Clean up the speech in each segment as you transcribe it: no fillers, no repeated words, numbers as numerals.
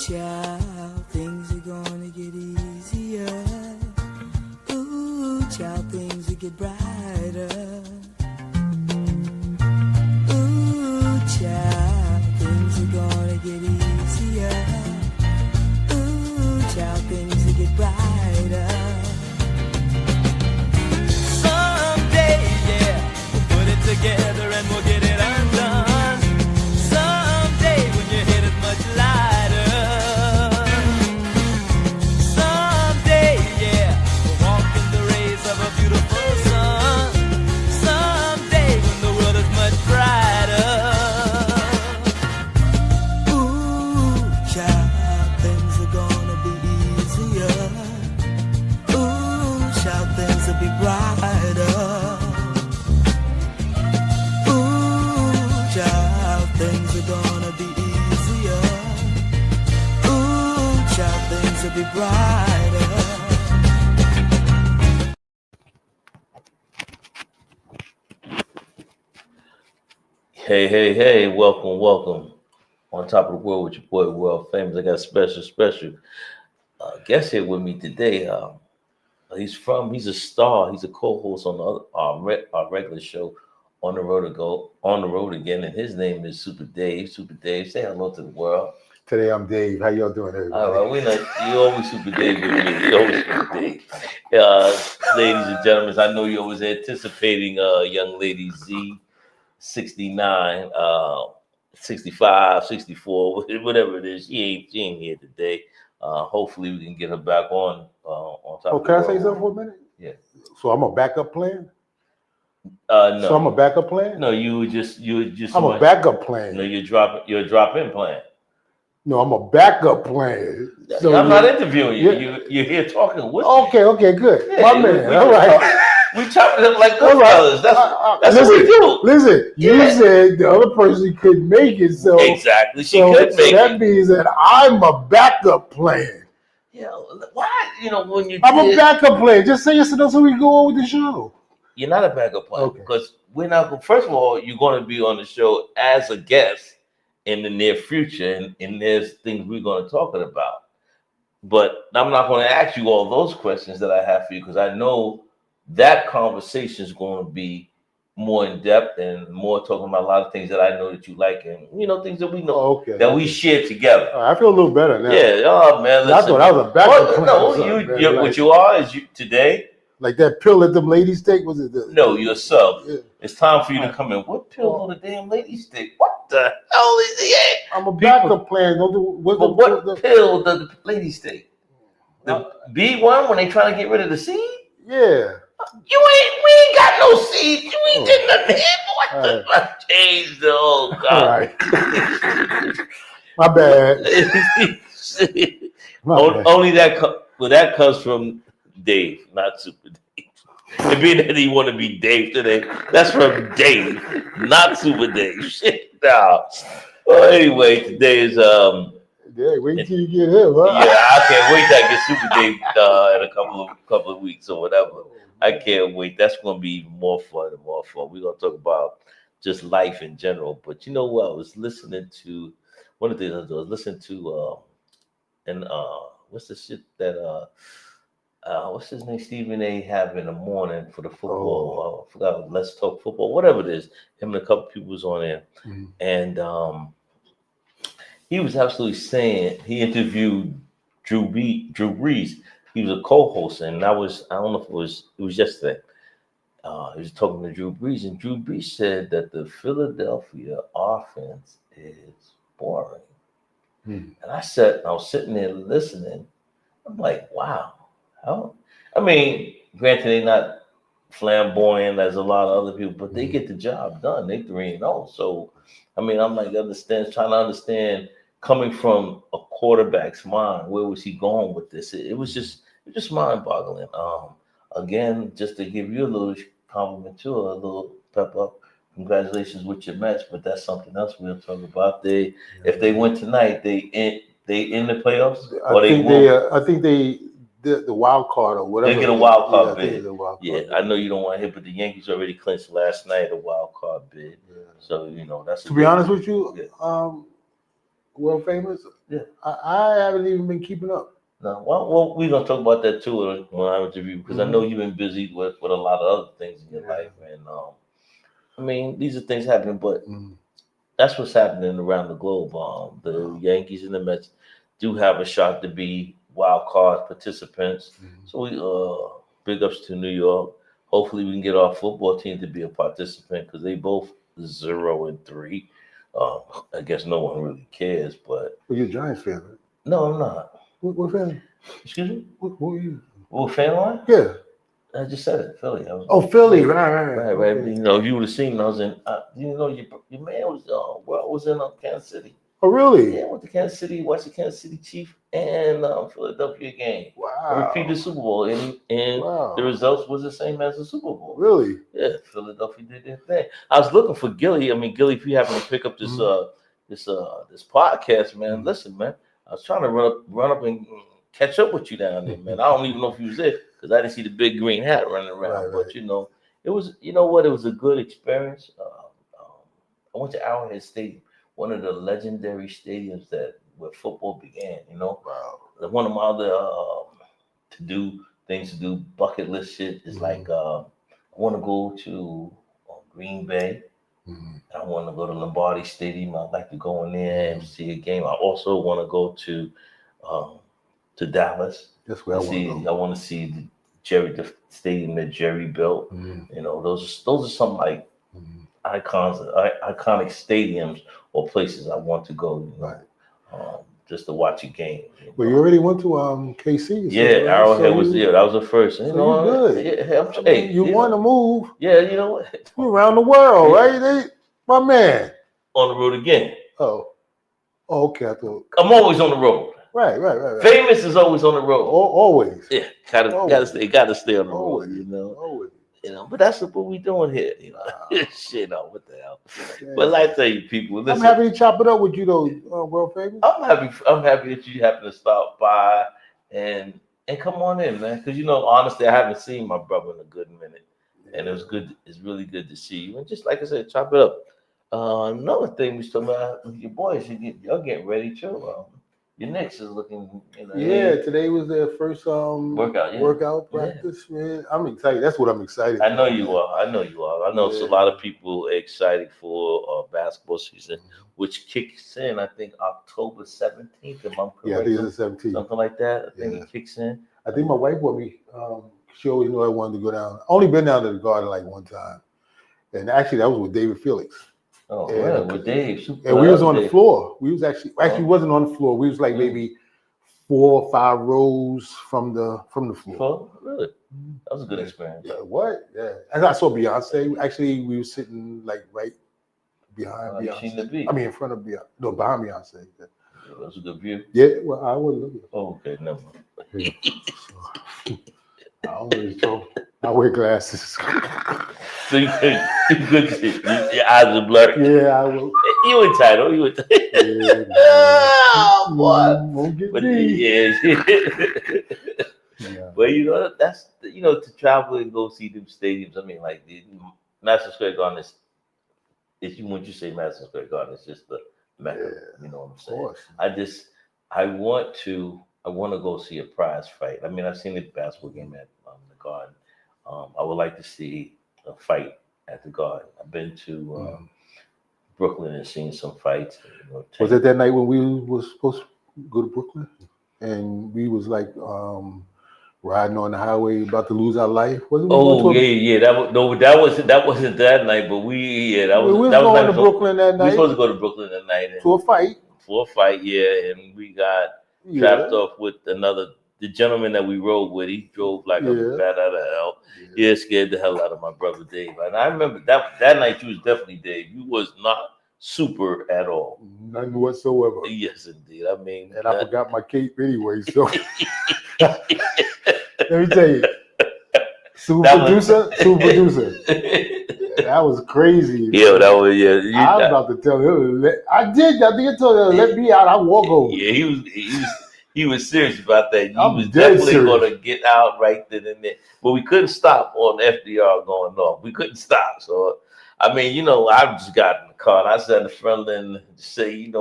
child, things are gonna get easier. Ooh, child, things will get brighter. Ooh, child, things are gonna get easier. Ooh, child, things will get brighter. Someday, yeah, we'll put it together and we'll get it undone. Someday, when your head is much lighter. Someday, yeah, we'll walk in the rays of a beautiful sun. Someday, when the world is much brighter. Ooh, child, things are gonna be easier. Ooh, child, things will be brighter. Ooh, child, things are gonna be easier. Ooh, child, things will be brighter. Hey, welcome. On top of the world with your boy, World Famous. I got a special guest here with me today. He's a star. He's a co-host on our regular show, On the Road Again, and his name is Super Dave. Super Dave, say hello to the world. Today I'm Dave. How y'all doing, everybody? All right, we know you always Super Dave with me. You always Super Dave. Ladies and gentlemen, I know you always anticipating young lady Z69, 65, 64, whatever it is. She ain't here today. Hopefully we can get her back on top. Oh, can I say something for a minute? Yeah. So I'm a backup plan? No. So I'm a backup plan? No, you would just. I'm a backup plan. No, you're a drop-in plan. No, I'm a backup plan. So I'm not interviewing you. You're here talking with me. Okay, good. Yeah, My man. All right. We chopping it up like good fellas. That's what we do. Listen, you said the other person couldn't make it, so exactly she could make it. That means that I'm a backup plan. Yeah, why? When I'm a backup plan. Just say yes or no so we go on with the show. You're not a backup plan because we're not. First of all, you're going to be on the show as a guest in the near future, and there's things we're going to talk about. But I'm not going to ask you all those questions that I have for you because I know that conversation is going to be more in depth and more talking about a lot of things that I know that you like and things that we know that we share together. I feel a little better now. Yeah, oh man, I thought I was a backup plan. No, what you are is today. Like that pill that them ladies take, was it? No, you're a sub. Yeah. It's time for you to come in. What pill do the damn ladies take? What the hell is it? I'm a backup plan. What pill do the ladies take? The B1 when they trying to get rid of the seed? Yeah. We ain't got no seed. You ain't did nothing. What the fuck changed the whole God. All right. My bad. Only that comes from Dave, not Super Dave. And being that he want to be Dave today, that's from Dave, not Super Dave. Shit, no. Well, anyway, today is Yeah, wait till you get him, huh? Yeah, I can't wait till I get Super Dave in a couple of weeks or whatever. I can't wait. That's going to be even more fun and more fun. We're going to talk about just life in general. But you know what? I was listening to one of the things I was listening to, what's the shit that what's his name? Stephen A. have in the morning for the football. I forgot. Let's Talk Football. Whatever it is. Him and a couple people was on there, and he was absolutely saying he interviewed Drew Brees. He was a co-host, and I don't know if it was yesterday. He was talking to Drew Brees, and Drew Brees said that the Philadelphia offense is boring. And I was sitting there listening. I'm like, wow. I mean, granted, they're not flamboyant as a lot of other people, but they get the job done. They 3-0. So, I mean, I'm like, trying to understand coming from a quarterback's mind, where was he going with this? It was just mind-boggling. Again, just to give you a little compliment too, a little pep up. Congratulations with your match, but that's something else we'll talk about. If they win tonight, they in the playoffs. I think they the wild card or whatever. They get a wild card bid. I know you don't want to hit, but the Yankees already clinched last night a wild card bid. Yeah. So that's. To be honest with you, World Famous? Yeah. I haven't even been keeping up. No, well, we're gonna talk about that too when I interview because I know you've been busy with a lot of other things in your life, and I mean these are things happening, but that's what's happening around the globe. The Yankees and the Mets do have a shot to be wild card participants. So we big ups to New York. Hopefully we can get our football team to be a participant because they both 0-3. I guess no one really cares, but Well, you're a Giants fan, right? no, I'm not. What fan? Excuse me? What are you? What fan line? Yeah. I just said it, Philly. I was, Oh, Philly. Right. right. Okay. You know, if you would have seen, I was in. You know, your man was was in Kansas City. Oh, really? Yeah, I went to Kansas City, watched the Kansas City Chiefs and Philadelphia game. I Wow. repeated the Super Bowl, and Wow. the results was the same as the Super Bowl. Really? Yeah, Philadelphia did their thing. I was looking for Gilly. I mean, Gilly, if you happen to pick up this this podcast, man, listen, man. I was trying to run up and catch up with you down there, man. I don't even know if you was there because I didn't see the big green hat running around. Right. But you know, it was. You know what? It was a good experience. I went to Arrowhead Stadium, one of the legendary stadiums where football began. You know, Wow. one of my other things to do bucket list shit is like I want to go to Green Bay. I want to go to Lombardi Stadium. I'd like to go in there and see a game. I also want to go to Dallas. That's where I want to go. I want to see the stadium that Jerry built. You know, those are some like iconic stadiums or places I want to go. You know, just to watch a game. Well, you already went to KC. Yeah, Arrowhead was there. That was the first. You know, good. Hey, you want to move? Yeah, you know what? You around the world, right? My man. On the road again. Oh, okay. I thought. I'm always on the road. Right. Famous is always on the road. Always. Yeah, gotta stay on the road. You know. Always. You know, but that's what we doing here. You know, shit. No, what the hell? Yeah. But like I tell you, people, listen. I'm happy to chop it up with you, though, World Famous. I'm happy that you happen to stop by and come on in, man. Because you know, honestly, I haven't seen my brother in a good minute, and it was good. It's really good to see you. And just like I said, chop it up. Another thing we was talking about with your boys, y'all getting ready too. Your Knicks is looking, you know. Yeah, today was their first workout practice, man. I'm excited. That's what I'm excited. I know you are. I know a lot of people are excited for basketball season, which kicks in, I think, October 17th, if I'm correct. Yeah, I think it's the 17th. Something like that. I think it kicks in. I think my wife brought me. She always knew I wanted to go down. Only been down to the Garden like one time, and actually that was with David Felix. Oh, yeah, with Dave. And we was on the floor. We was actually wasn't on the floor. We was like maybe 4 or 5 rows from the floor. Oh, really? That was a good experience. Yeah, what? Yeah. And I saw Beyonce. Actually, we were sitting like right behind Beyonce. I mean, in front of Beyonce. No, behind Beyonce. Yeah. That was a good view. Yeah, well, I wasn't looking. Oh, okay, never mind. I always talk. I wear glasses. So you good shit. Your eyes are blurry. Yeah, I will. You entitled. Yeah, oh boy. Won't get But me. Yeah. But you know, that's to travel and go see them stadiums. I mean, like the Madison Square Garden is when you say Madison Square Garden, it's just the mecca. Yeah, you know what I'm of saying? course. I want to go see a prize fight. I mean, I've seen the basketball game at the Garden. I would like to see a fight at the Garden. I've been to Brooklyn and seen some fights. You know, was it that night when we was supposed to go to Brooklyn and we was like riding on the highway about to lose our life? Yeah. That wasn't that night, but we was going to Brooklyn that night. We were supposed to go to Brooklyn that night to a fight. And we got trapped off with the gentleman that we rode with. He drove like a bat out of hell. Yeah, scared the hell out of my brother Dave. And I remember that night you was definitely Dave. You was not super at all. None whatsoever. Yes, indeed. I mean, and I forgot my cape anyway. So let me tell you, super producer. That was crazy. Yeah, man. That was I was about to tell him. I think I told him, let me out. I walk over. Yeah, he was serious about that. He was definitely going to get out right then and there. But we couldn't stop on FDR going off. We couldn't stop. So, I mean, I just got in the car and I sat in front and say,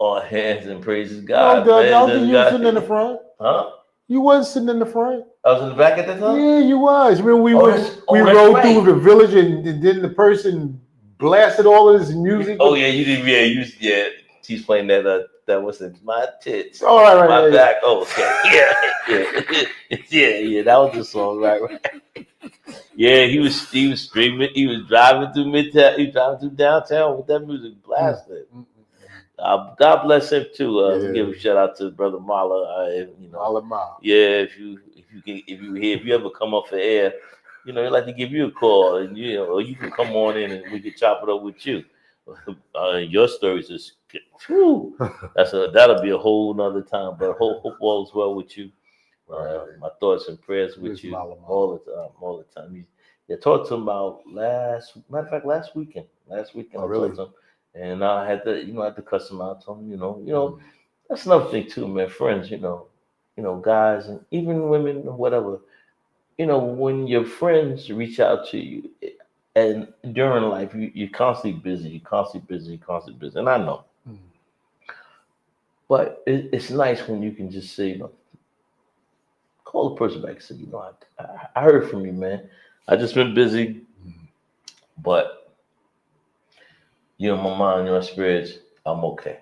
all hands and praises God. I don't think you were sitting in the front. Huh? You wasn't sitting in the front. I was in the back at the time? Yeah, you was. Remember we rode right. through the village and then the person blasted all of this music. Oh yeah, you did. Yeah, she's playing that. That wasn't my tits. Oh, right, my right, back. Oh, okay. Yeah. That was the song, right. Yeah, he was streaming. He was driving through Midtown. He was driving through downtown with that music blasted. God bless him too. Give a shout out to Brother Mala. Mala. Yeah, if you ever come off the air, he'd like to give you a call, and or you can come on in and we can chop it up with you. Your stories is that'll be a whole nother time. But hope all is well with you. My thoughts and prayers with you all the time. I talked to him about last weekend. Oh, really? I talked to him, and I had to cuss him out. Told him, that's another thing too, man. Friends, guys and even women, whatever. When your friends reach out to you, and during life, you're constantly busy, and I know. But it's nice when you can just say, call the person back and say, I heard from you, man. I just been busy, but my mind, your spirits, I'm okay.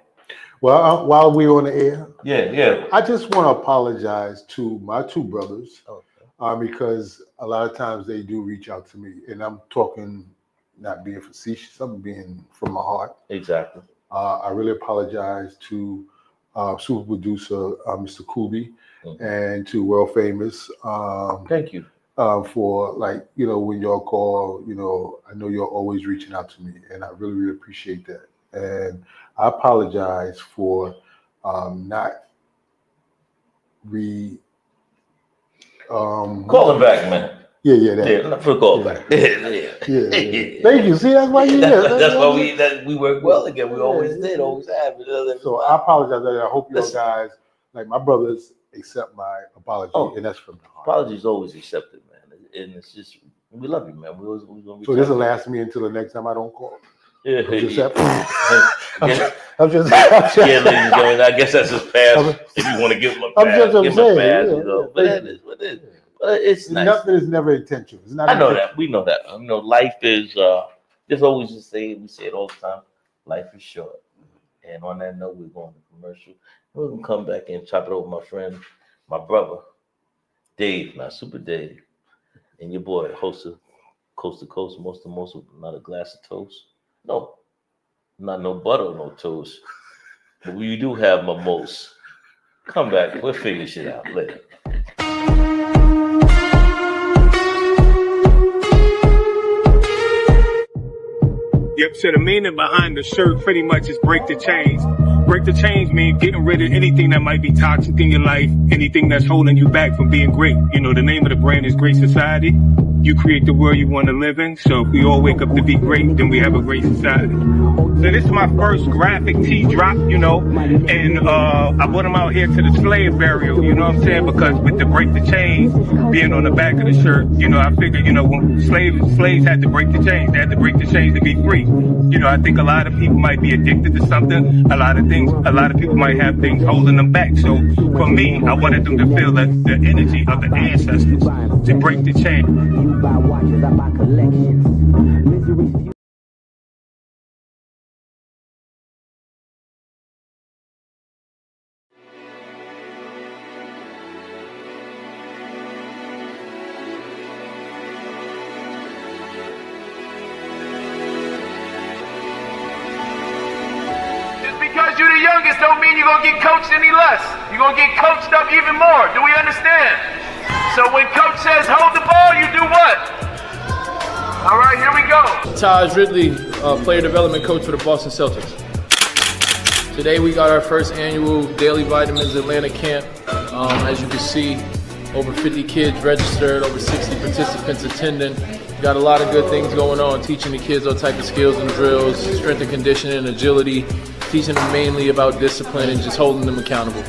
Well, while we're on the air, yeah, I just want to apologize to my two brothers. Because a lot of times they do reach out to me, and I'm talking not being facetious, I'm being from my heart. Exactly. I really apologize to super producer Mr. Kubi and to World Famous. Thank you for when y'all call. I know you're always reaching out to me, and I really, really appreciate that. And I apologize for not call him back, man. Yeah. For call back. Yeah. Thank you. See, that's why you. That's why we work well together. We always did, always have. So I apologize. I hope you guys, like my brothers, accept my apology, and that's from the heart. Apologies always accepted, man. And it's just we love you, man. We're gonna be so this will last me until the next time I don't call. Yeah. I'm just ladies and gentlemen, I guess that's his pass. If you want to give him a pass, give him a pass. But that is what it is. But it's nice. Nothing is never intentional. It's not. I know that. We know that. Life is. There's always the saying. We say it all the time. Life is short. And on that note, we're going to commercial. We're gonna come back and chop it over with my friend, my brother, Dave, not Super Dave, and your boy, host of Coast to Coast, most of most, not a glass of toast. No, not no butter, no toast. But we do have mimosas. Come back. We'll figure shit out later. Yep, so the meaning behind the shirt pretty much is break the chains. Break the chains means getting rid of anything that might be toxic in your life, anything that's holding you back from being great. The name of the brand is Great Society. You create the world you want to live in. So if we all wake up to be great, then we have a great society. So this is my first graphic tee drop, and I brought them out here to the slave burial, you know what I'm saying? Because with the break the chains being on the back of the shirt, I figured, when slaves had to break the chains, they had to break the chains to be free. I think a lot of people might be addicted to something. A lot of people might have things holding them back. So for me, I wanted them to feel the energy of the ancestors to break the chain. You buy watches, I buy collections. Misery. Because you're the youngest don't mean you're going to get coached any less. You're going to get coached up even more. Do we understand? So when coach says hold the ball, you do what? All right, here we go. Taj Ridley, player development coach for the Boston Celtics. Today we got our first annual Daily Vitamins Atlanta camp. As you can see, over 50 kids registered, over 60 participants attending. Got a lot of good things going on, teaching the kids all type of skills and drills, strength and conditioning, agility, teaching them mainly about discipline and just holding them accountable.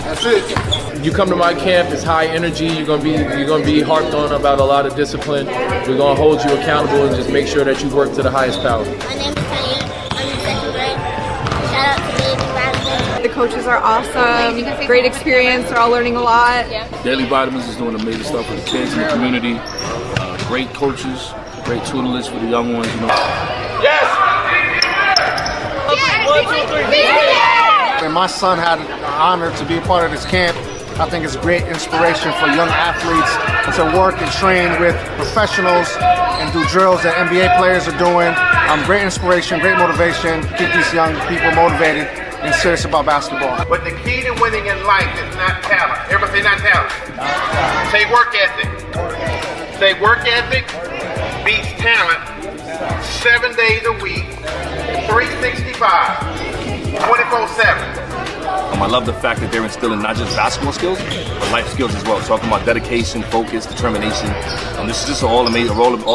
That's it. you come to my camp, it's high energy. You're gonna be harped on about a lot of discipline. We're gonna hold you accountable and just make sure that you work to the highest power. My name is Tanya. I'm in second grade. Shout out to Daily Vitamins. The coaches are awesome. Great experience. They're all learning a lot. Daily Vitamins is doing amazing stuff for the kids in the community. Great coaches, great tutelage for the young ones. You know. And my son had the honor to be a part of this camp. I think it's a great inspiration for young athletes to work and train with professionals and do drills that NBA players are doing. Great inspiration, great motivation, keep these young people motivated and serious about basketball. But the key to winning in life is not talent. Everybody say not talent. Say work ethic. Say work ethic beats talent 7 days a week, 365, 24/7. I love the fact that they're instilling not just basketball skills, but life skills as well. Talking about dedication, focus, determination. This is just an all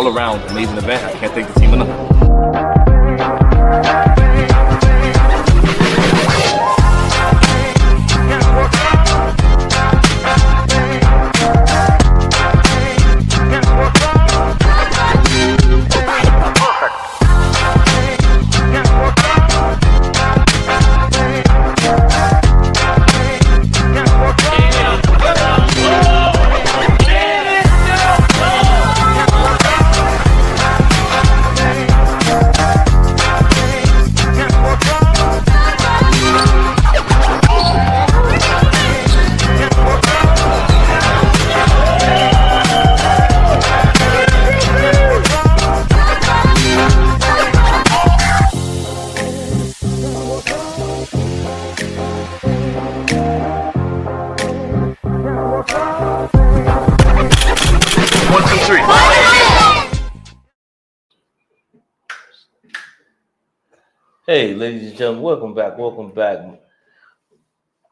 around amazing event. I can't thank the team enough. Hey, ladies and gentlemen, welcome back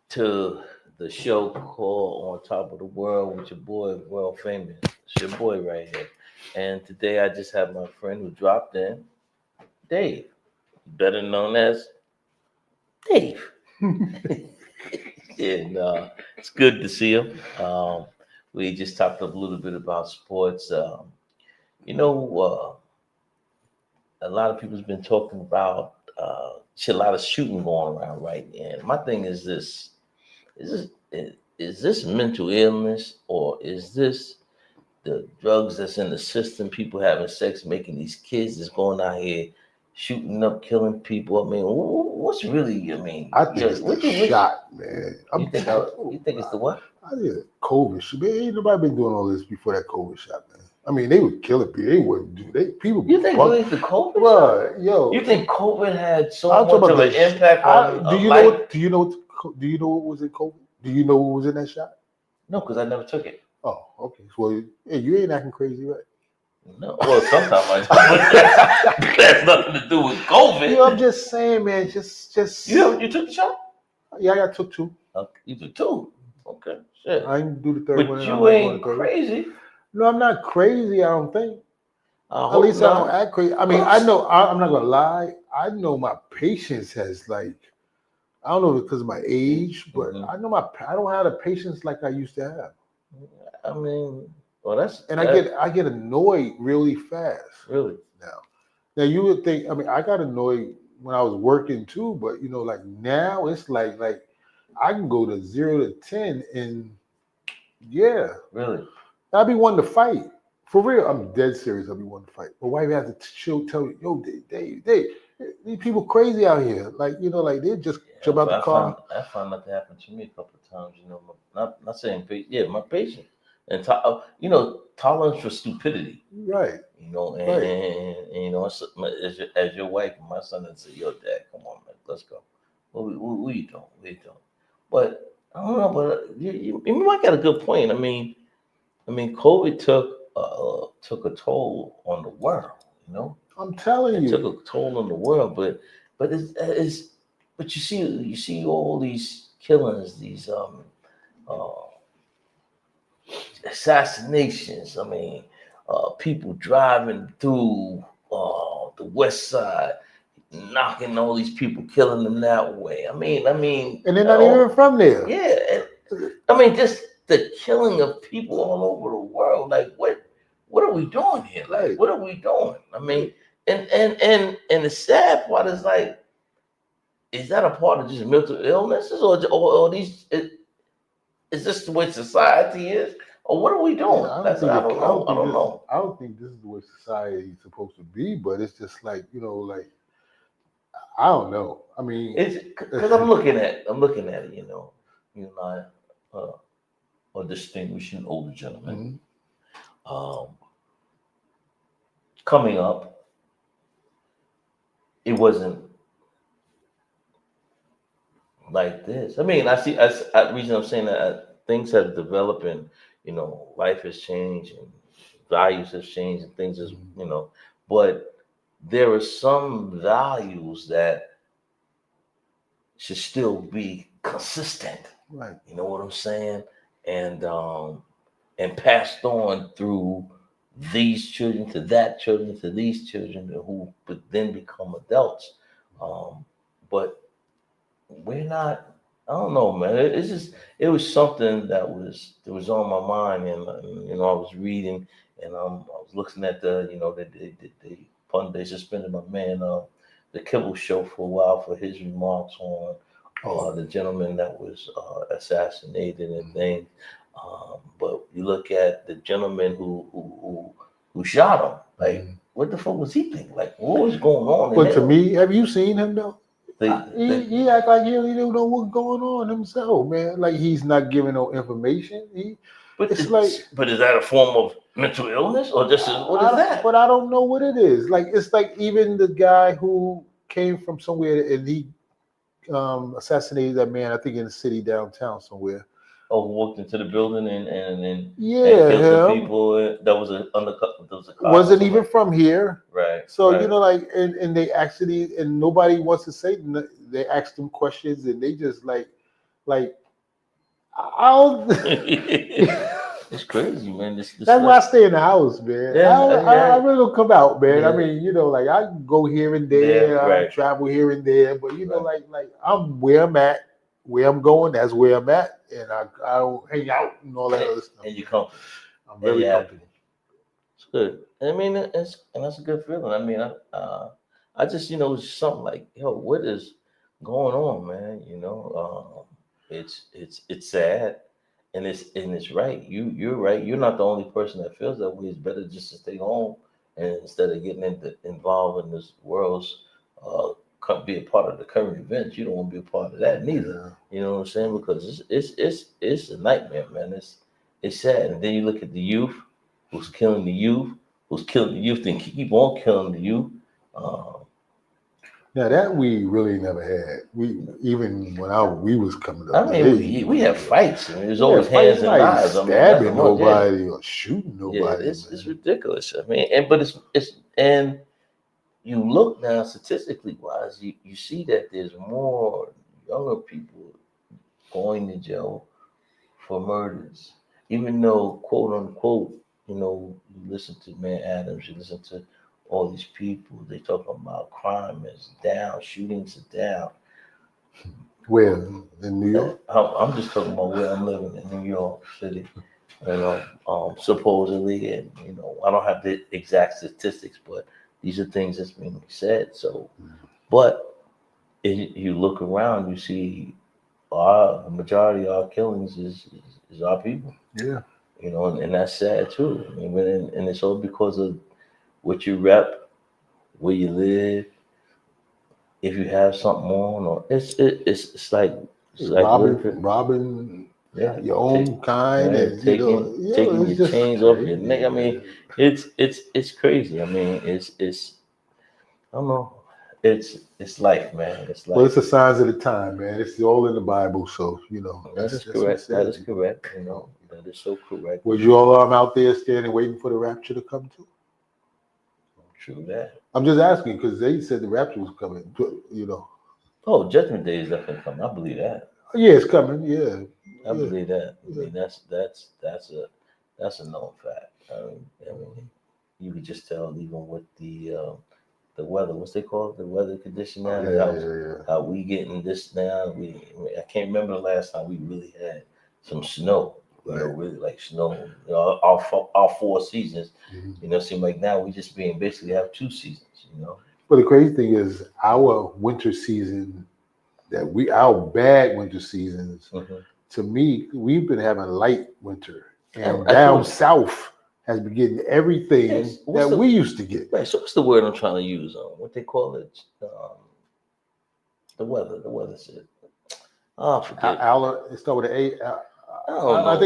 to the show called On Top of the World with your boy, World Famous. It's your boy right here. And today I just have my friend who dropped in, Dave, better known as Dave. And it's good to see him. We just talked a little bit about sports. A lot of people's been talking about a lot of shooting going around right now. And my thing is this: is this mental illness, or is this the drugs that's in the system? People having sex, making these kids that's going out here shooting up, killing people. I mean, what's really? I mean, I think it's the shot, man. You think it's the what? I think it's COVID shit. Man, ain't nobody been doing all this before that COVID shot, man. I mean, they would kill people. They wouldn't do. People. You think really the COVID? Bro, yo. You think COVID had so much of an impact on life? Do you know what was in COVID? Do you know what was in that shot? No, because I never took it. Oh, okay. Well, hey, you ain't acting crazy, right? No. Well, sometimes I do. But that's nothing to do with COVID. You know, I'm just saying, man. Just. You took the shot? Yeah, I took 2. You took 2. Okay. Shit. I didn't do the third one. But you ain't crazy. No, I'm not crazy. I don't think. At least I don't act crazy. I mean, I know. I'm not gonna lie. I know my patience has I don't know because of my age, but I know I don't have the patience like I used to have. I mean, well, I get annoyed really fast. Really? Now you would think. I mean, I got annoyed when I was working too, but now it's like I can go to 0 to 10 and yeah. Really? I'd be one to fight. For real, I'm dead serious. I'd be one to fight. But why you have to tell you, yo, these people crazy out here. They just jump out the car. I found that to happen to me a couple of times. Not saying, my patience and tolerance for stupidity. Right. And as your wife, my son would say, yo, Dad, come on, man, let's go. What you doing? What you doing? But I don't know. But you might got a good point. I mean, COVID took a toll on the world. I'm telling you, it took a toll on the world. But you see all these killings, these assassinations. I mean, people driving through the West Side, knocking all these people, killing them that way. I mean, and they're not even from there. Yeah. I mean, just the killing of people all over the world. Like, what are we doing here? Like, what are we doing? I mean, and the sad part is like, is that a part of just mental illnesses, or these? Is this the way society is, or what are we doing? Yeah, I don't know. I don't think this is the way society is supposed to be, but it's just like, like I don't know. I mean, It's because I'm looking at it. A distinguishing older gentleman. Coming up, it wasn't like this. I mean, I see. Reason I'm saying that things have developed and life has changed and values have changed and things is but there are some values that should still be consistent. right. You know what I'm saying? And passed on through these children to that children to these children who would then become adults. But we're not. I don't know, man. It was something that was on my mind, and I was reading, and I was looking at the pun. They suspended my man the Kibble Show for a while for his remarks on the gentleman that was assassinated and things. But you look at the gentleman who shot him. Like, what the fuck was he thinking? Like, what was going on? But to me, have you seen him though? He act like he don't know what's going on himself, man. Like he's not giving no information. But is that a form of mental illness or just what is that? But I don't know what it is. Like it's like even the guy who came from somewhere and he assassinated that man. I think in the city downtown somewhere. Oh, who walked into the building and killed the people that was wasn't even from here. Right. So right. and they actually and nobody wants to say. They ask them questions and they just like I'll. It's crazy, man. That's why I stay in the house, man. Yeah, I really don't come out, man. Yeah. I mean, I go here and there, right. I travel here and there, but like I'm where I'm at, where I'm going. That's where I'm at, and I don't hang out and all that other stuff. And you're comfortable. I'm very comfortable. It's good. I mean, that's a good feeling. I mean, I just it's something like, what is going on, man? It's sad. And it's right. You're right. You're not the only person that feels that way. It's better just to stay home and instead of getting involved in this world's be a part of the current events. You don't want to be a part of that neither. Yeah. You know what I'm saying? Because it's a nightmare, man. It's sad. And then you look at the youth who's killing the youth, then keep on killing the youth. Now that we really never had. Even when we was coming up. I mean, we have fights. I mean, there's always hands and knives. Stabbing nobody or shooting nobody. Yeah, it's ridiculous. I mean, but it's you look now statistically wise, you see that there's more younger people going to jail for murders, even though quote unquote, you listen to Man Adams, you listen to all these people, they talk about crime is down, shootings are down. Where in New York? I'm just talking about where I'm living in New York City. Supposedly, and I don't have the exact statistics, but these are things that's being said. So, but if you look around, you see the majority of our killings is our people. Yeah. And that's sad too. I mean, and it's all because of what you rep, where you live, if you have something on, or it's like robbing your own kind, and taking your chains off your neck. I mean, it's crazy. I mean, it's I don't know. It's life, man. It's life. Well, it's the signs of the time, man. It's all in the Bible, so that is correct. That is correct. That is so correct. Was you all out there standing waiting for the rapture to come too? True that. I'm just asking because they said the rapture was coming. Oh, Judgment Day is definitely coming. I believe that. Yeah, it's coming. Yeah, I believe that. I mean, that's a known fact. I mean, you could just tell even with the weather. What's they call it? The weather condition now. How we getting this now? I can't remember the last time we really had some snow. You know, really like snow. You know, our 4 seasons. You know, seem like now we just basically have 2 seasons. You know. But the crazy thing is, our winter season, our bad winter seasons. To me, we've been having light winter, and down south has been getting everything that we used to get. Right. So what's the word I'm trying to use? What they call it? The weather. The weather said. Oh, I forget. It starts with an A. I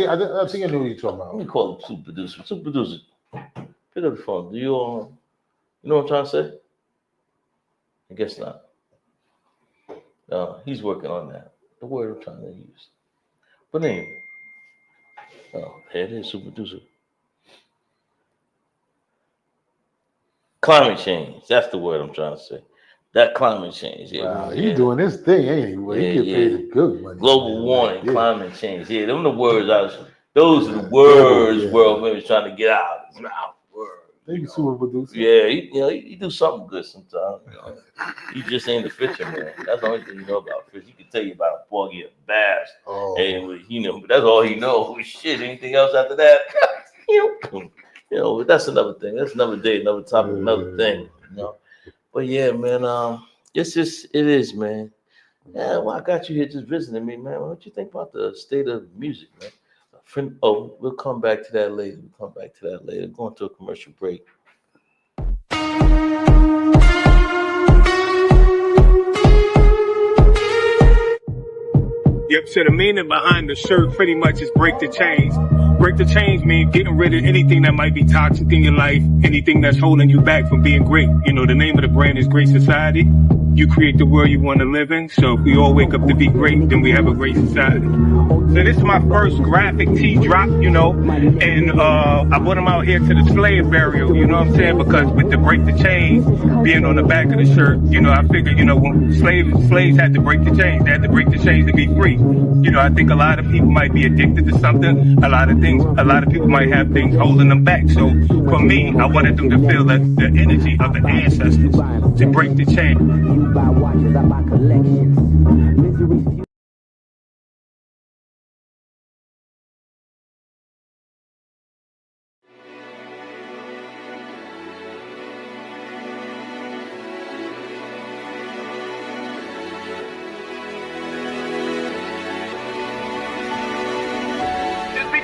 think I knew what you're talking about. Let me call it super producer. Super producer, pick up the phone. Do you you know what I'm trying to say? I guess not. He's working on that. The word I'm trying to use. But anyway, here it is, super producer. Climate change. That's the word I'm trying to say. That climate change. Yeah, wow, he's doing this thing, ain't he? Well, he get paid a good money. Global warming, climate change. Yeah, them the words those are the words world members trying to get out of his mouth. Thank you, super producer. Yeah, he do something good sometimes. You know. He just ain't the Fisher man. That's the only thing you know about fish. He can tell you about a porgy and bass. And but that's all he knows. Shit, anything else after that? But that's another thing. That's another day, another topic, another thing. You know. But yeah, man, it is, man. Yeah, well, I got you here just visiting me, man. What you think about the state of music, man? We'll come back to that later. Going to a commercial break. Yep, so the meaning behind the shirt pretty much is break the chains. Break the chains means getting rid of anything that might be toxic in your life, anything that's holding you back from being great. You know, the name of the brand is Great Society. You create the world you want to live in. So if we all wake up to be great, then we have a great society. So this is my first graphic tee drop, and I put them out here to the slave burial, you know what I'm saying? Because with the break the chains being on the back of the shirt, I figured, when slaves had to break the chains, they had to break the chains to be free. I think a lot of people might be addicted to something. A lot of people might have things holding them back. So for me, I wanted them to feel the energy of the ancestors to break the chain. You buy watches, I buy collections. Misery's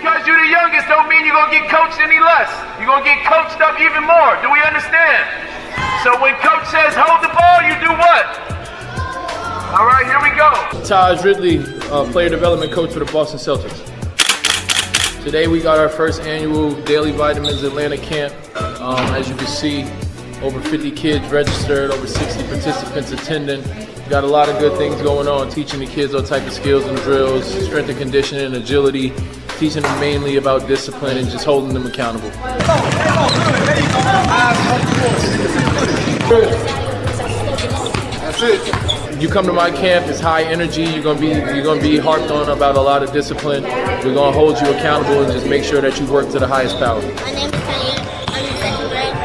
because you're the youngest don't mean you're going to get coached any less. You're going to get coached up even more. Do we understand? So when coach says hold the ball, you do what? All right, here we go. Taj Ridley, player development coach for the Boston Celtics. Today we got our first annual Daily Vitamins Atlanta camp. As you can see, over 50 kids registered, over 60 participants attending. We got a lot of good things going on, teaching the kids all type of skills and drills, strength and conditioning, agility, teaching them mainly about discipline and just holding them accountable. That's it. You come to my camp, it's high energy. You're gonna be harped on about a lot of discipline. We're gonna hold you accountable and just make sure that you work to the highest power. My name is Tanya. I'm in 2nd grade.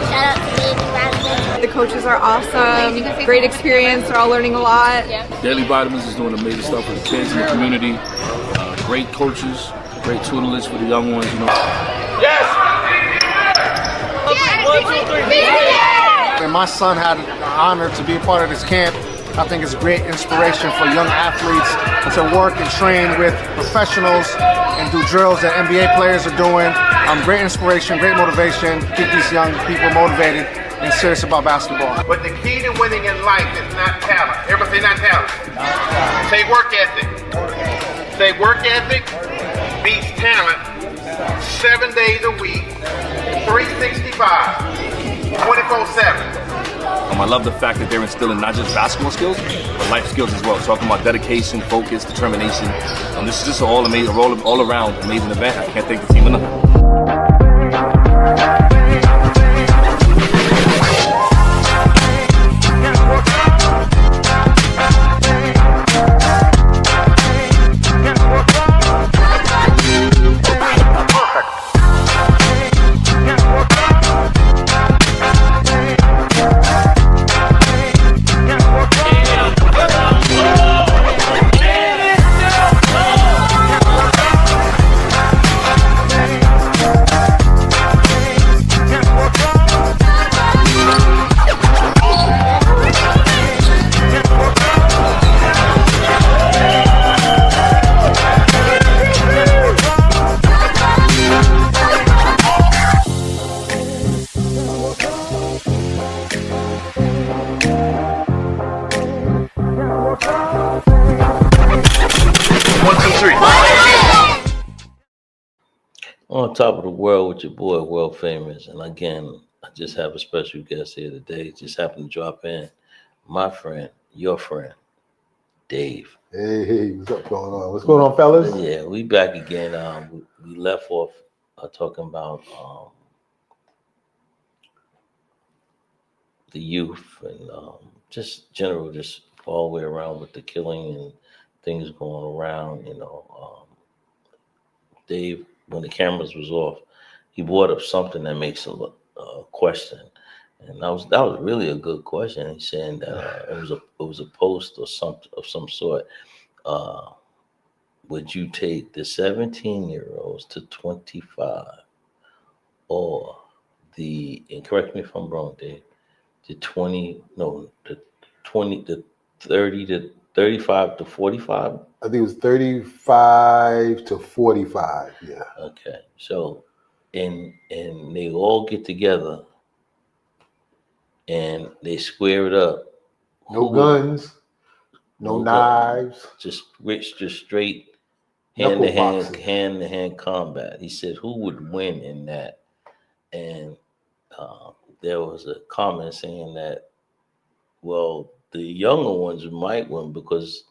Shout out to me, Robinson. The coaches are awesome. Great experience. They're all learning a lot. Daily Vitamins is doing amazing stuff for the kids in the community. Great coaches, great tutelage for the young ones. Yes! And my son had the honor to be a part of this camp. I think it's a great inspiration for young athletes to work and train with professionals and do drills that NBA players are doing. Great inspiration, great motivation, keep these young people motivated and serious about basketball. But the key to winning in life is not talent. Everybody say not talent. Say work ethic. Say work ethic beats talent 7 days a week, 365. 24/7. I love the fact that they're instilling not just basketball skills, but life skills as well. Talking about dedication, focus, determination. This is just an all around amazing event. I can't thank the team enough. top of the world with your boy, world famous. And again, I just have a special guest here today. Just happened to drop in. My friend, your friend, Dave. Hey, what's up going on? What's going on, fellas? Yeah, we back again. We left off talking about the youth and just general, just all the way around with the killing and things going around. Dave, when the cameras was off, he brought up something that makes a question, and that was really a good question. He's saying that it was a post or some sort. Would you take the 17-year-olds to 25, or and correct me if I'm wrong, Dave, the 30 to 35 to 45? I think it was 35 to 45. Yeah. Okay. So, and they all get together and they square it up. No guns, no knives. Just straight Knuckle boxing. hand-to-hand combat. He said, who would win in that? And there was a comment saying that, well, the younger ones might win because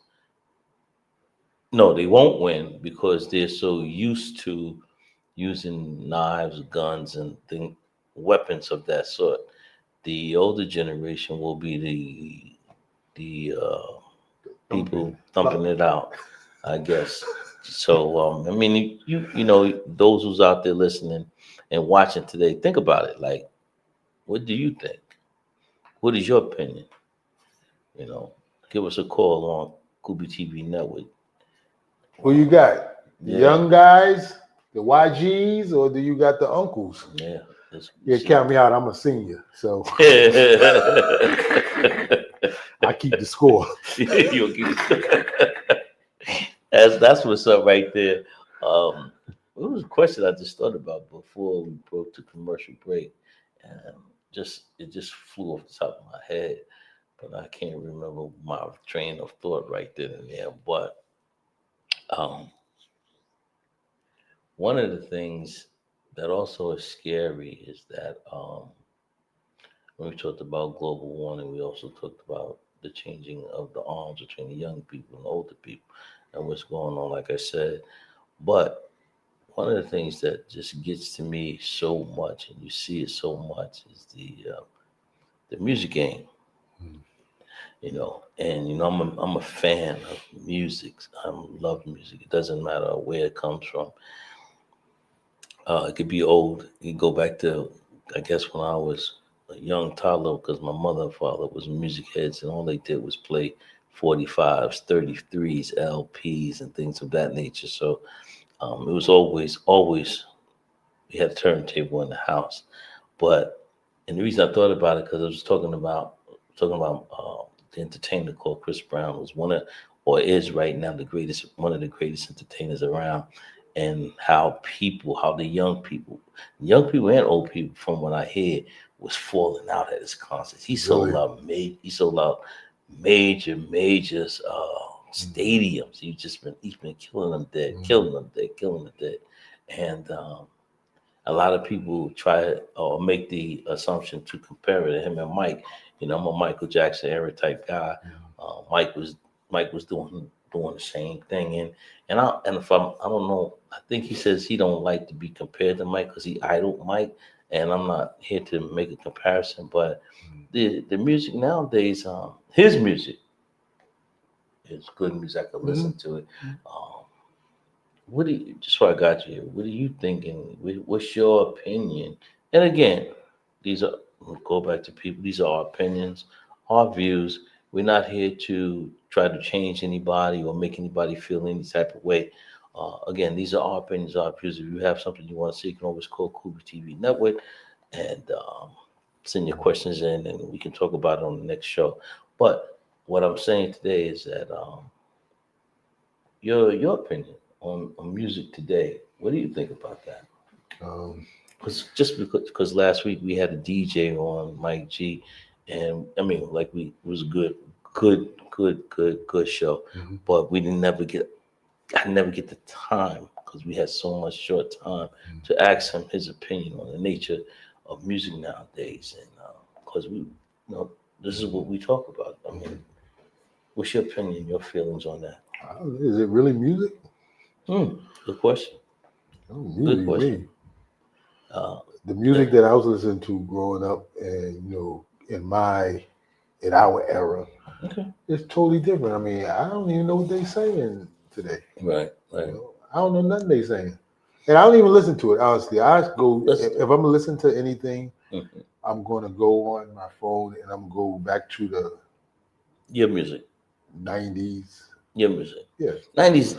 they won't win because they're so used to using knives, guns, and weapons of that sort. The older generation will be the people thumping it out, I guess. So I mean, you know, those who's out there listening and watching today, think about it. Like, what do you think? What is your opinion? You know, give us a call on Kubi TV Network. Who you got? The young guys, the YGs, or do you got the uncles? Yeah. Count me out. I'm a senior, so I keep the score. You'll keep the score. That's what's up right there. It was a question I just thought about before we broke to commercial break, and it just flew off the top of my head, but I can't remember my train of thought right then and there. But one of the things that also is scary is that when we talked about global warming, we also talked about the changing of the arms between the young people and the older people and what's going on, like I said. But one of the things that just gets to me so much, and you see it so much, is the music game. You know, and you know, I'm a fan of music. I love music. It doesn't matter where it comes from. It could be old. You can go back to, I guess, when I was a young toddler, because my mother and father was music heads, and all they did was play 45s, 33s, LPs, and things of that nature. So it was always we had a turntable in the house. And the reason I thought about it, because I was talking about the entertainer called Chris Brown, was is right now one of the greatest entertainers around. And how the young people and old people, from what I hear, was falling out at his concerts. He sold out major stadiums. He's been killing them dead, killing them dead. And a lot of people try or make the assumption to compare it to him and Mike. You know, I'm a Michael Jackson era type guy. Mike was doing the same thing, and if I don't know, I think he says he don't like to be compared to Mike because he idoled Mike, and I'm not here to make a comparison, but the music nowadays, his music is good music. I can listen to it. Just so I got you here, what are you thinking? What's your opinion? And again, we'll go back to people. These are our opinions, our views. We're not here to try to change anybody or make anybody feel any type of way. Again, these are our opinions, our views. If you have something you want to say, you can always call Kubi TV Network and send your questions in, and we can talk about it on the next show. But what I'm saying today is that your opinion on music today, what do you think about that? Because last week we had a DJ on, Mike G, and I mean, it was good show, but I never get the time because we had so much short time to ask him his opinion on the nature of music nowadays, and because this is what we talk about. I mean, what's your opinion, your feelings on that? Is it really music? Good question. Good question. The music that I was listening to growing up, and in our era, it's totally different. I mean, I don't even know what they're saying today. Right. I don't know nothing they're saying, and I don't even listen to it. Honestly, if I'm gonna listen to anything, I'm gonna go on my phone and I'm gonna go back to your music. 90s. Your music. Yes. 90s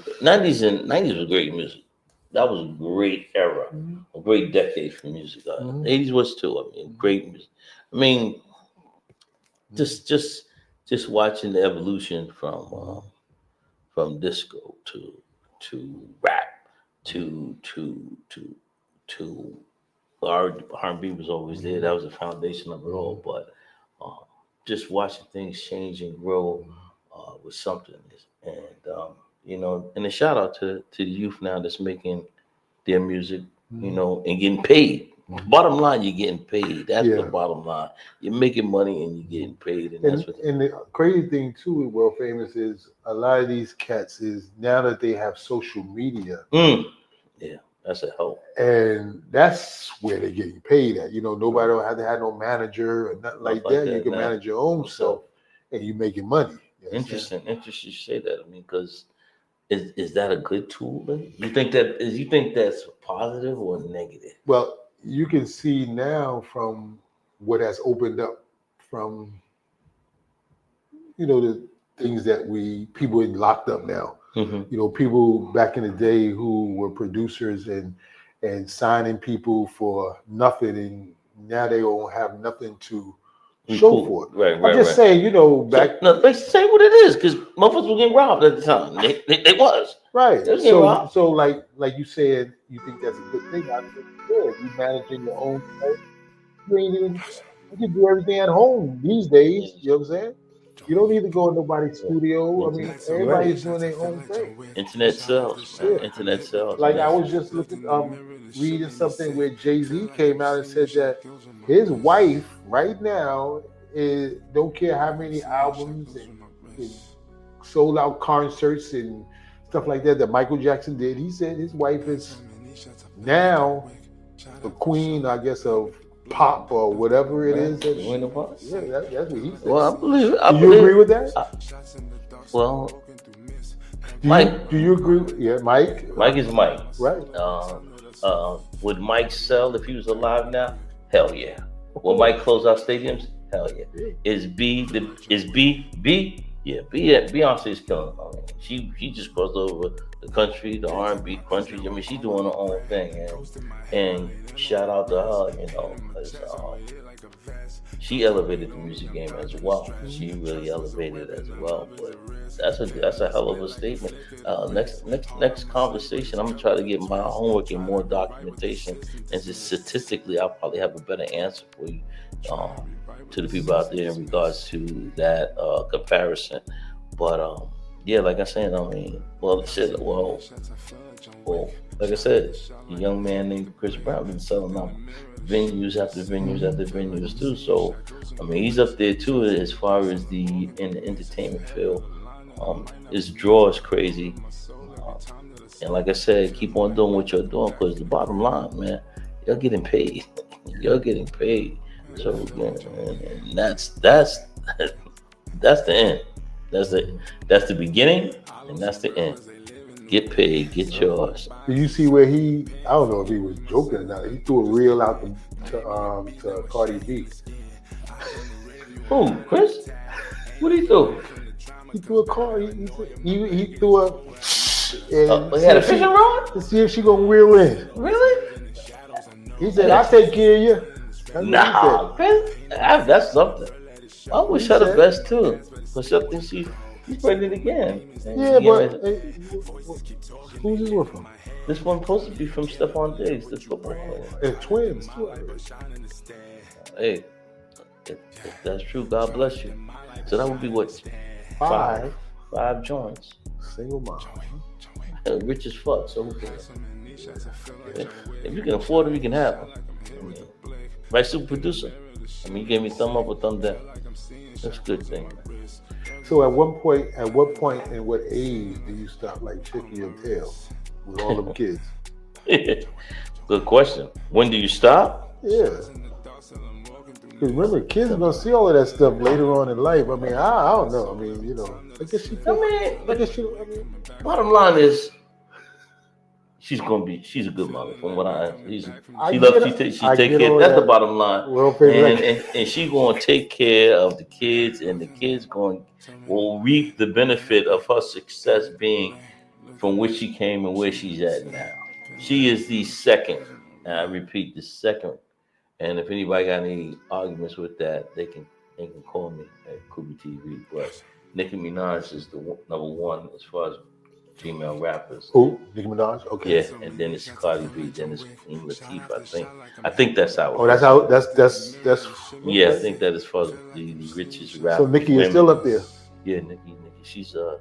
was great music. That was a great era, a great decade for music. 80s was too. I mean, great music. I mean, just watching the evolution from disco to rap to R&B was always there. That was the foundation of it all. But just watching things change and grow was something. And and a shout out to the youth now that's making their music, and getting paid. Bottom line, you're getting paid. That's the bottom line. You're making money and you're getting paid. And the crazy thing too with World Famous is a lot of these cats is now that they have social media. Yeah, that's a help. And that's where they're getting paid at. Nobody don't have to have no manager or nothing like that. You can manage your own self and you're making money. Interesting you say that. I mean, because is that a good tool then? You think that's positive or negative? Well, you can see now from what has opened up from the things that people are locked up now. People back in the day who were producers and signing people for nothing, and now they don't have nothing to show for it. Right. I'm just saying, back. They say what it is, because motherfuckers were getting robbed at the time. They was. Right. They was So like you said, you think that's a good thing. I think good. You managing your own stuff. You can do everything at home these days. You know what I'm saying? You don't need to go in nobody's studio. I mean, everybody's doing their own thing. Internet sells. Yeah. Internet sells. Like I was just reading something where Jay-Z came out and said that his wife right now don't care how many albums and sold out concerts and stuff like that Michael Jackson did. He said his wife is now the queen, I guess, of pop or whatever it is. That's what he said. Well, I believe it. Do you agree with that? Mike. Do you agree? Yeah, Mike. Mike is Mike. Right. Would Mike sell if he was alive now? Hell yeah. Will Mike close out stadiums? Hell yeah. Is B? Yeah, Beyonce is killing. I mean, she just crossed over the country, the R&B country. I mean, she's doing her own thing, and shout out to her, because she elevated the music game as well. She really elevated it as well. But that's a hell of a statement. Next conversation, I'm gonna try to get my homework and more documentation, and just statistically, I'll probably have a better answer for you. To the people out there in regards to that comparison. But yeah, like I said, I mean, like I said, a young man named Chris Brown been selling out venues after venues after venues too. So I mean, he's up there too as far as in the entertainment field. His draw is crazy. And like I said, keep on doing what you're doing, because the bottom line, man, you're getting paid. You're getting paid. So and that's the end. That's the beginning, and that's the end. Get paid, get yours. Did you see where I don't know if he was joking or not, he threw a reel out to Cardi B. Who, Chris? What did he do? He threw a car. He threw a. He had a fishing rod? To see if she gonna reel in. Really? He said, "I'll take care of you." Nah, Chris, that's something. I wish her the best too. But something she's pregnant again. Yeah, but who's this one from? This one supposed to be from Stephon Diggs, the football player. And twins too. Hey, if that's true, God bless you. So that would be what? 5 joints. Single mom. rich as fuck. So who cares? If you can afford them, you can have them. I mean, right, super producer? I mean, you gave me thumb up or thumb down. That's a good thing. So at what point and what age do you stop like shaking your tail with all them kids? Good question. When do you stop? Yeah. Because remember, kids are gonna see all of that stuff later on in life. I mean, I don't know. I mean, you know, I guess she. Bottom line is, she's a good mother. From what she take care. That's the bottom line. And she gonna take care of the kids, and the kids will reap the benefit of her success being from which she came and where she's at now. She is the second, and I repeat, the second. And if anybody got any arguments with that, they can call me at Kubi TV. But Nicki Minaj is the number one as far as female rappers. Who? Nicki Minaj? Okay. Yeah, and then it's Cardi B, then it's Queen Latifah. I think that's how. Oh, that's how. That's. Yeah, I think that as far as the richest rapper. So Nicki is still up there. Yeah, Nicki. She's still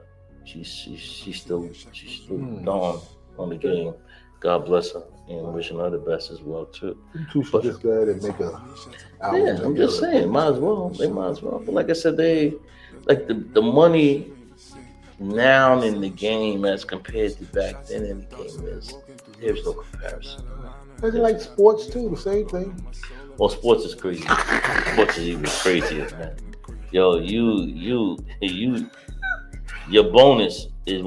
on the game. God bless her, and wishing her the best as well too. You two should just go ahead and make a album. Yeah, I'm just saying, might as well. They might as well. But like I said, they like the money now in the game as compared to back then in the game there's no comparison. It's like sports too, the same thing. Well, sports is crazy. Sports is even crazier, man. Yo, your bonus is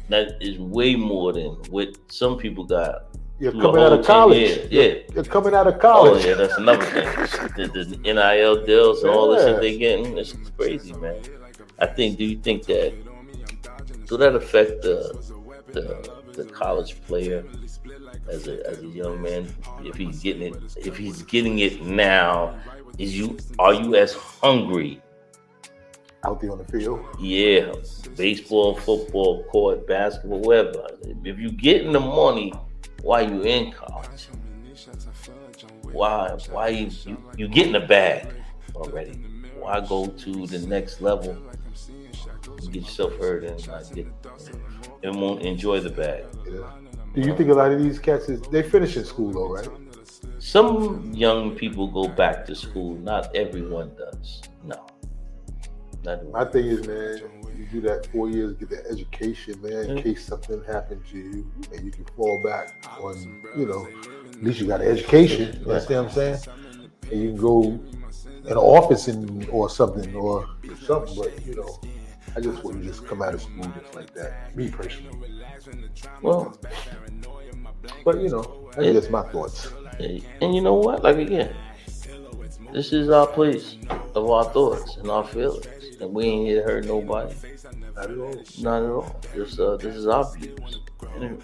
that is way more than what some people got. You're coming out of college. Yeah. You're coming out of college. Oh, yeah, that's another thing. The NIL deals and all this that they getting, it's crazy, man. Do you think that, do that affect the college player as a young man? If he's getting it now, are you as hungry out there on the field? Yeah, baseball, football, court, basketball, whatever. If you getting the money while you in college, why you getting the bag already? Why go to the next level? Get yourself hurt and won't enjoy the bag. Yeah. Do you think a lot of these cats they finish in school though, right? Some young people go back to school. Not everyone does. No. My thing is, man, you do that 4 years, get that education, man, in case something happened to you, and you can fall back on, at least you got an education. You understand what I'm saying? And you can go in an office or something. But I just wouldn't just come out of school just like that. Me personally. Well, but that's just my thoughts. And you know what? Like again, this is our place of our thoughts and our feelings. And we ain't here to hurt nobody. Not at all. Not at all. This is our views. And,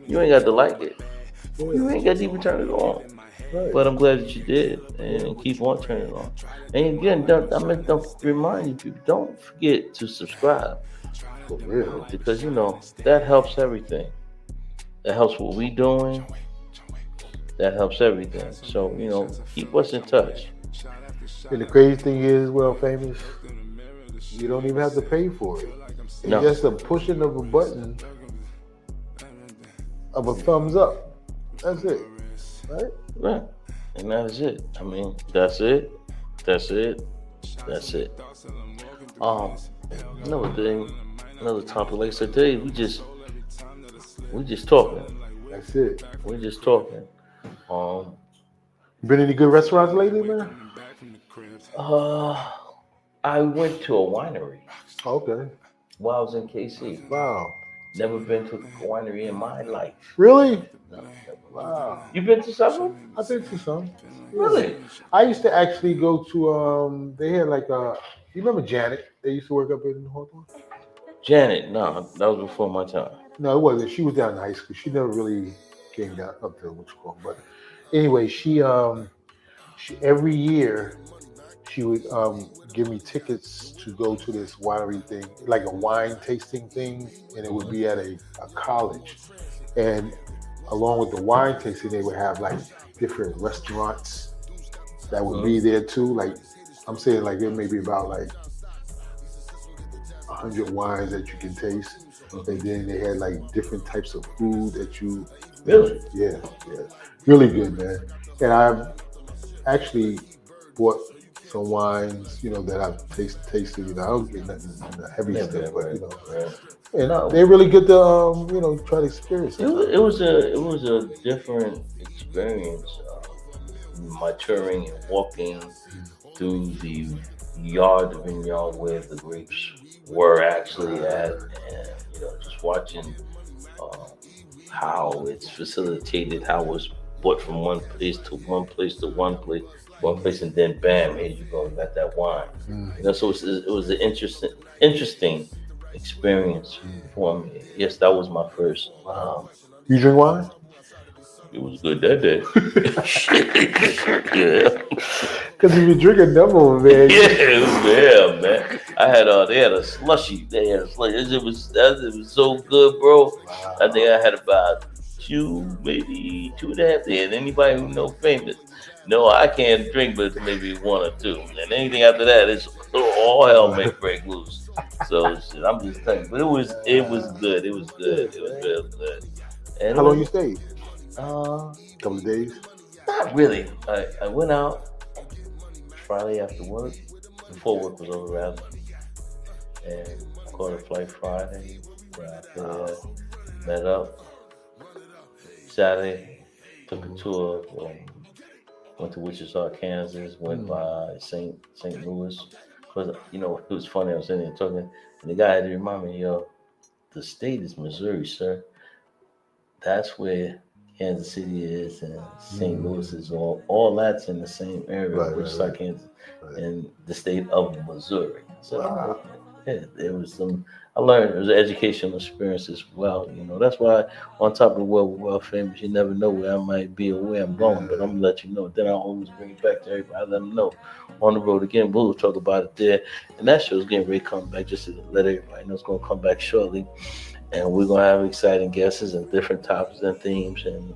you ain't got to like it. You ain't got to even turn it on. Right. But I'm glad that you did, and keep on turning it on. And again, don't remind you people, don't forget to subscribe. For real. Because that helps everything. That helps what we doing. That helps everything. So keep us in touch. And the crazy thing is, World Famous, you don't even have to pay for it. It's just a pushing of a button of a thumbs up. That's it. Right? Right. And that's it. I mean, that's it. Another thing, another topic. Like I said today, we just talking. That's it. We're just talking. Been any good restaurants lately, man? I went to a winery. Okay. While I was in KC. Wow. Never been to a winery in my life. Really? No. Wow. You been to some? I've been to some. Really? I used to actually go to they had you remember Janet? They used to work up in Hawthorne? Janet, no, that was before my time. No, it wasn't. She was down in high school. She never really came down up to what you call. But anyway, she every year she would give me tickets to go to this winery thing, like a wine tasting thing, and it would be at a college. And along with the wine tasting, they would have different restaurants that would be there too. Like I'm saying, there may be about 100 wines that you can taste. and then they had like different types of food that you. Really? Yeah, really good, man. And I've actually bought some wines, that I've tasted. I don't get nothing heavy stuff, but and they're really good to try to experience. It was a different experience, maturing and walking through the vineyard where the grapes were actually at, and just watching how it's facilitated, how it was brought from one place to one place, and then bam, here you go, you got that wine. So it was an interesting experience for me. Yes, that was my first. You drink wine? It was good that day. Yeah. Because if you drink a double, man. Yeah, man. They had a slushy. It was so good, bro. Wow. I think I had about 2, maybe 2.5. And anybody who know Famous, no, I can't drink, but maybe 1 or 2. And anything after that, it's all hell may break loose. So I'm just telling you. But it was good. It was good. It was real good. And how long you stayed? Couple of days. Not really. I went out Friday after work, before work was over rather, and caught a flight Friday. Met up. Saturday, took a tour. Went to Wichita, Kansas. Went by St. Louis. Cause it was funny. I was sitting there talking, and the guy had to remind me, the state is Missouri, sir. That's where Kansas City is, and St. Louis is all that's in the same area, Wichita, Kansas, and the state of Missouri. So there was some. I learned it was an educational experience as well. That's why on top of the world, we're well famous. You never know where I might be or where I'm going, but I'm gonna let you know. Then I'll always bring it back to everybody. I let them know. On the road again, we'll talk about it there. And that show's getting ready to come back. Just to let everybody know it's gonna come back shortly. And we're gonna have exciting guests and different topics and themes, and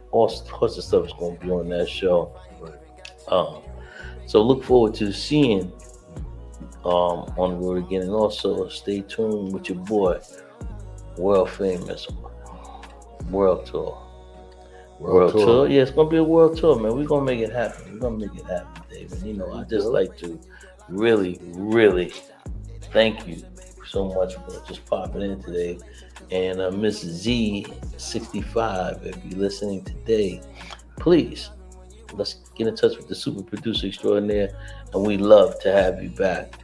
all sorts of stuff is gonna be on that show. So look forward to seeing on the road again, and also stay tuned with your boy, World Famous World Tour. World tour. Yeah, it's gonna be a world tour, man. We're gonna make it happen. David. I just like to really, really thank you so much for just popping in today. And Miss Z65, if you're listening today, please let's get in touch with the super producer extraordinaire, and we love to have you back.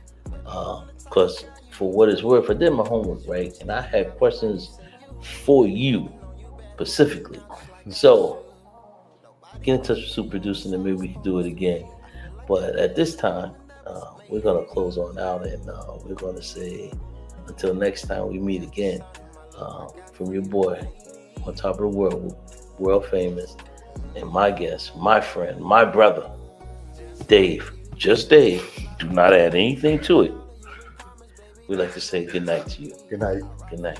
Because for what it's worth, I did my homework, right? And I had questions for you specifically. So get in touch with super producer, and maybe we can do it again. But at this time, we're gonna close on out, and we're gonna say until next time we meet again. From your boy on top of the world, World Famous, and my guest, my friend, my brother, Dave. Just Dave. Do not add anything to it. We'd like to say good night to you. Good night. Good night.